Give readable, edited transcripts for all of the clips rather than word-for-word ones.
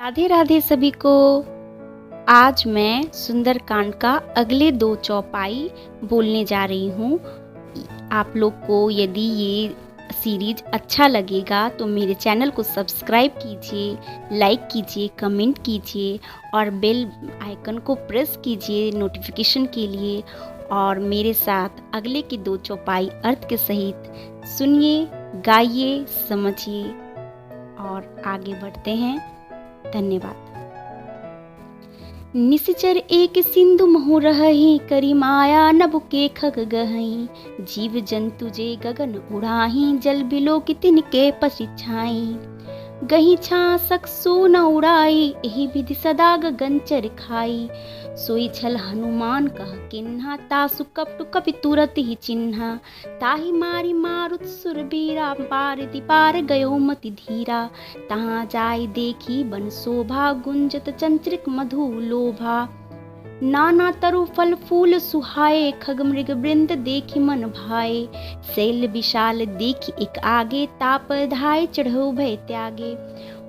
राधे राधे सभी को। आज मैं सुंदरकांड का अगले 2 चौपाई बोलने जा रही हूँ। आप लोग को यदि ये सीरीज अच्छा लगेगा तो मेरे चैनल को सब्सक्राइब कीजिए, लाइक कीजिए, कमेंट कीजिए और बेल आइकन को प्रेस कीजिए नोटिफिकेशन के लिए। और मेरे साथ अगले की 2 चौपाई अर्थ के सहित सुनिए, गाइए, समझिए और आगे बढ़ते हैं। धन्यवाद। निश्चर एक सिंधु महु रहहि, करी माया नभ के खग गहई। जीव जंतु जे गगन उड़ाही, जल बिलो की तिनके पसिछाई। गही छासक सो न उड़ाई, एहि विधि सदा गगन चर खाई। सोई छल हनुमान कह किन्हा, तासु कपटु कपि तुरत ही चिन्हा। ताहि मारी मारुत सुरबीरा, पार दिपार गयो मति धीरा। तहाँ जाय देखी बन शोभा, गुंजत चंचरिक मधु लोभा। नाना तरु फल फूल सुहाए, खग मृग वृंद देखी मन भाए। शैल विशाल देखी एक आगे, ताप धाय चढ़ो भय त्यागे।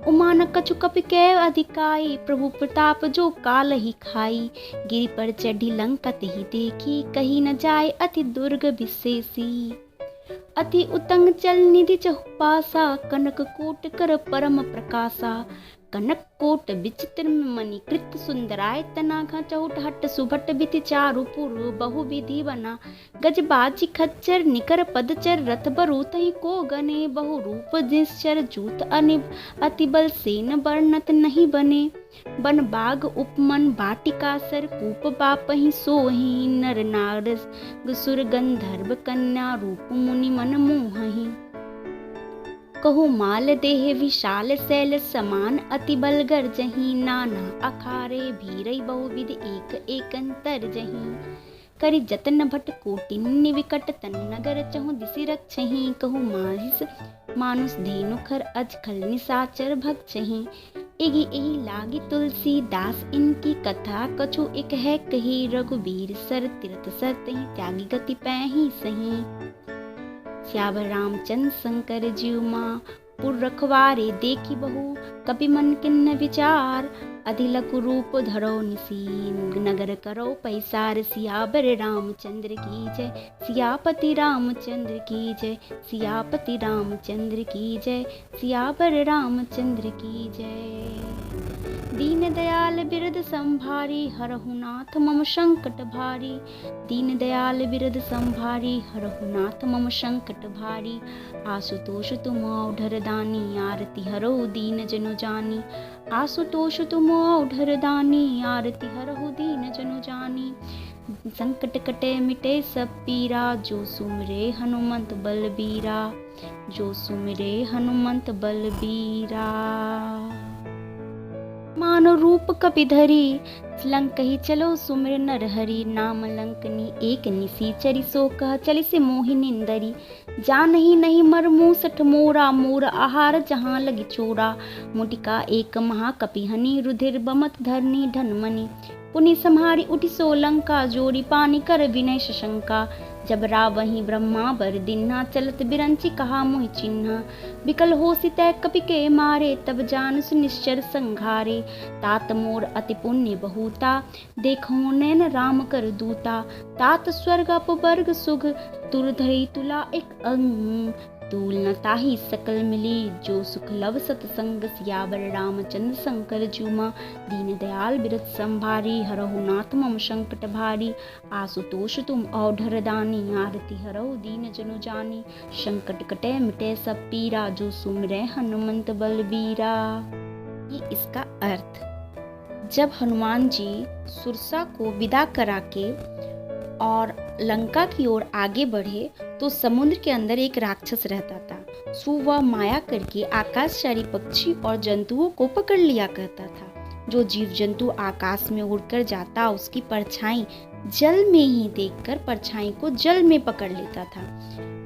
उमा न कछु कपि कै अधिकाई, प्रभु प्रताप जो काल ही खाई। गिरि पर चढ़ी लंका तेहि देखी, कही न जाय अति दुर्ग विशेषी। अति उतंग चल निधि चहुपासा, कनक कोट कर परम प्रकाशा। कनक कोट विचित्र मणि कृत सुंदराय, तनाघा चौट हट सुभट बिति चारु पुर बहु विधि बना। गजबाजी खच्चर निकर पदचर, रथ बरूतहि को गने। बहु रूप निश्चर जूत अनिब, अति बल सेन वर्णत नहीं बने। बन बाग उपमन बाटिका सर, कूप बापहि सोहि। नर नार सुर गंधर्व कन्या, रूप मुनि मन मोहहि। कहु माल देह विशाल शैल समान, अति बल गर्जहि। नाना अखारे भीरई बहुविध, एक एक अंतर जहि। करि जतन भट कोटिन निविकट, तन नगर चहु दिसि रक्षहि। कहु माहिस मानुष धेनु खर, अज खल निसाचर भक्षहि। एहि एहि लागी तुलसी दास, इनकी कथा कछु एक है कही। रघुबीर सर तीरथ सरतहि, त्यागी गति पैहि सही। श्यावर रामचंद्र शंकर जीव माँ, पुर रखवारे देखी बहु, कपि मन किन्न विचार। अधिलकु रूप धरो निसीन, नगर करो पैसार। सियावर रामचंद्र की जय, सियापति रामचंद्र की जय। सियापति रामचंद्र की जय, सियावर रामचंद्र की जय। दीन दयाल बिरद संभारी, हरहु नाथ मम संकट भारी। दीन दयाल बिरद संभारी, हरहु नाथ मम संकट भारी। आशुतोष तुम औढर दानी, आरती हरहु दीन जनु जानी। आशुतोष तुम औढर दानी, आरती हरहु दीन जनु जानी। संकट कटे मिटे सब पीरा, जो सुमिरे हनुमंत बलबीरा। जो सुमिरे हनुमंत बलबीरा। मानो रूप कपिधरी, लंकहि चलो सुमिर नर हरि। नाम लंकनी एक निसीचरी, सो कह चली से मोहि निंदरी। जानहि नहीं मर मूसठ मोरा, मोर आहार जहाँ लगी चोरा। मुटिका एक महाकपिहनि, रुधिर बमत धरनी ढनमनि। पुनि सम्हारी उठि सो लंका, जोरी पानी कर विनय शशंका। जब रावहि ब्रह्मा बर दिन्हा, चलत बिरंची कहा मोहि चिन्हा। बिकल होसि तै कपि के मारे, तब जानसु निश्चर संघारे। तात मोर अति पुण्य बहुता, देखो नैन राम कर दूता। तात स्वर्ग अपवर्ग सुख, तुर धरि तुला एक अंग। तूल न ताहि सकल मिली, जो सुख लव सतसंग। सियावर रामचंद्र शंकर जुमा, दीन दयाल बिरद संभारी। हरहु नाथ मम संकट भारी। आशुतोष तुम औढर दानी, आरती हरहु दीन जनु जानी। संकट कटे मिटे सब पीरा, जो सुमिरै हनुमंत बलबीरा। ये इसका अर्थ, जब हनुमान जी सुरसा को विदा करा के और लंका की ओर आगे बढ़े तो समुद्र के अंदर एक राक्षस रहता था। सो वह माया करके आकाशचारी पक्षी और जंतुओं को पकड़ लिया करता था। जो जीव जंतु आकाश में उड़कर जाता, उसकी परछाई जल में ही देखकर परछाई को जल में पकड़ लेता था।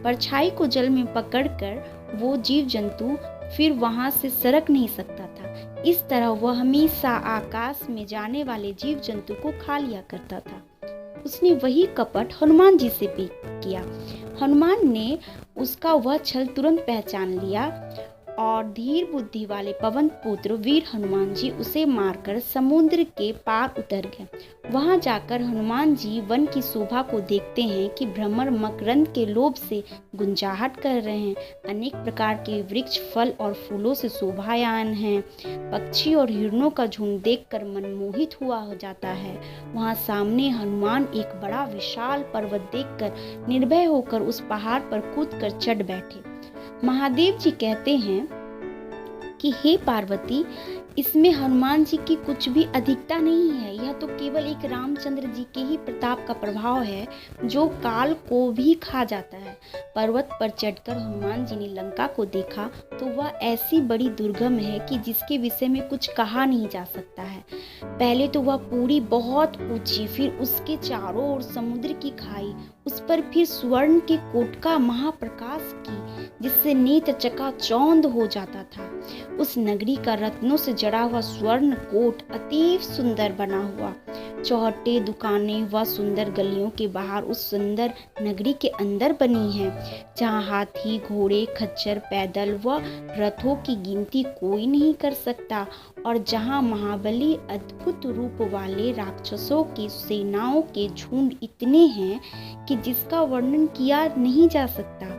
परछाई को जल में पकड़कर वो जीव जंतु फिर वहां से सरक नहीं सकता था। इस तरह वह हमेशा आकाश में जाने वाले जीव जंतु को खा लिया करता था। उसने वही कपट हनुमान जी से भी किया। हनुमान ने उसका वह छल तुरंत पहचान लिया और धीर बुद्धि वाले पवन पुत्र वीर हनुमान जी उसे मारकर समुद्र के पार उतर गए। वहां जाकर हनुमान जी वन की शोभा को देखते हैं कि भ्रमर मकरंद के लोभ से गुंजाहट कर रहे हैं। अनेक प्रकार के वृक्ष फल और फूलों से शोभायमान हैं। पक्षी और हिरणों का झुंड देखकर मन मोहित हुआ हो जाता है। वहां सामने हनुमान एक बड़ा विशाल पर्वत देखकर निर्भय होकर उस पहाड़ पर कूदकर चढ़ बैठे। महादेव जी कहते हैं कि हे पार्वती, इसमें हनुमान जी की कुछ भी अधिकता नहीं है। यह तो केवल एक रामचंद्र जी के ही प्रताप का प्रभाव है जो काल को भी खा जाता है। पर्वत पर चढ़कर हनुमान जी ने लंका को देखा तो वह ऐसी बड़ी दुर्गम है कि जिसके विषय में कुछ कहा नहीं जा सकता है। पहले तो वह पूरी बहुत ऊंची, फिर उसके चारों ओर समुद्र की खाई, उस पर फिर स्वर्ण के कोट का महाप्रकाश की जिससे नेत्र चकाचौंध हो जाता था। उस नगरी का रत्नों से जड़ा हुआ स्वर्ण कोट अतीव सुंदर बना हुआ। चौहट्टे दुकानें व सुंदर गलियों के बाहर उस सुंदर नगरी के अंदर बनी हैं, जहाँ हाथी, घोड़े, खच्चर, पैदल व रथों की गिनती कोई नहीं कर सकता, और जहाँ महाबली अद्भुत रूप वाले राक्षसों की सेनाओं के झुंड इतने हैं कि जिसका वर्णन किया नहीं जा सकता।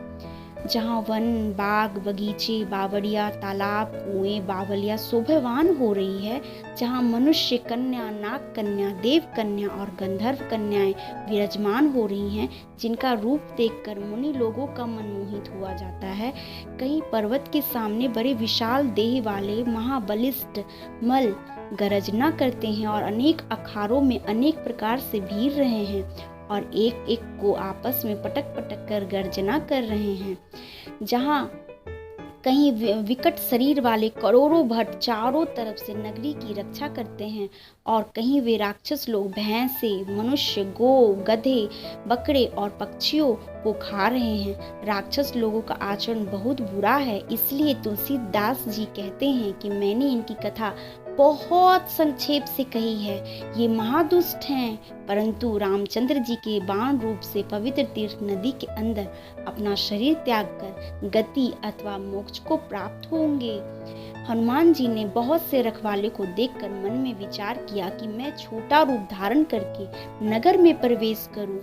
जहाँ वन, बाग, बगीचे, बावड़िया, तालाब, कुएं, बावलिया शोभावान हो रही है, जहाँ मनुष्य कन्या, नाग कन्या, देव कन्या और गंधर्व कन्याएं विराजमान हो रही हैं, जिनका रूप देखकर मुनि लोगों का मन मोहित हुआ जाता है। कहीं पर्वत के सामने बड़े विशाल देह वाले महाबलिष्ठ मल गर्जना करते हैं और अनेक अखाड़ों में अनेक प्रकार से भीड़ रहे हैं और एक एक को आपस में पटक पटक कर गर्जना कर रहे हैं। जहाँ कहीं विकट शरीर वाले करोड़ों भट्ट चारों तरफ से नगरी की रक्षा करते हैं और कहीं वे राक्षस लोग भैंसे, मनुष्य, गो, गधे, बकरे और पक्षियों को खा रहे हैं। राक्षस लोगों का आचरण बहुत बुरा है, इसलिए तुलसीदास जी कहते हैं कि मैंने इनकी कथा बहुत संक्षेप से कही है। ये महादुष्ट हैं, परंतु रामचंद्र जी के बाण रूप से पवित्र तीर्थ नदी के अंदर अपना शरीर त्याग कर गति अथवा मोक्ष को प्राप्त होंगे। हनुमान जी ने बहुत से रखवाले को देखकर मन में विचार किया कि मैं छोटा रूप धारण करके नगर में प्रवेश करूं।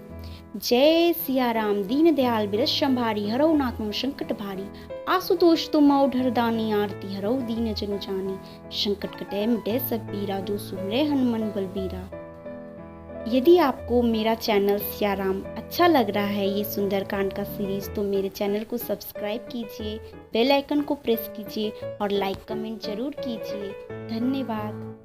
जय सिया राम। दीन दयाल बिरस संभारी, हरौ नाथ मम संकट भारी। आशुतोष तुम औढर दानी, आरती हरौ दीन जन जानी। संकट कटे मिटे सब पीरा, जो सुमरे हनुमान बलबीरा। यदि आपको मेरा चैनल सिया राम अच्छा लग रहा है, ये सुंदरकांड का सीरीज, तो मेरे चैनल को सब्सक्राइब कीजिए, बेल आइकन को प्रेस कीजिए और लाइक कमेंट जरूर कीजिए। धन्यवाद।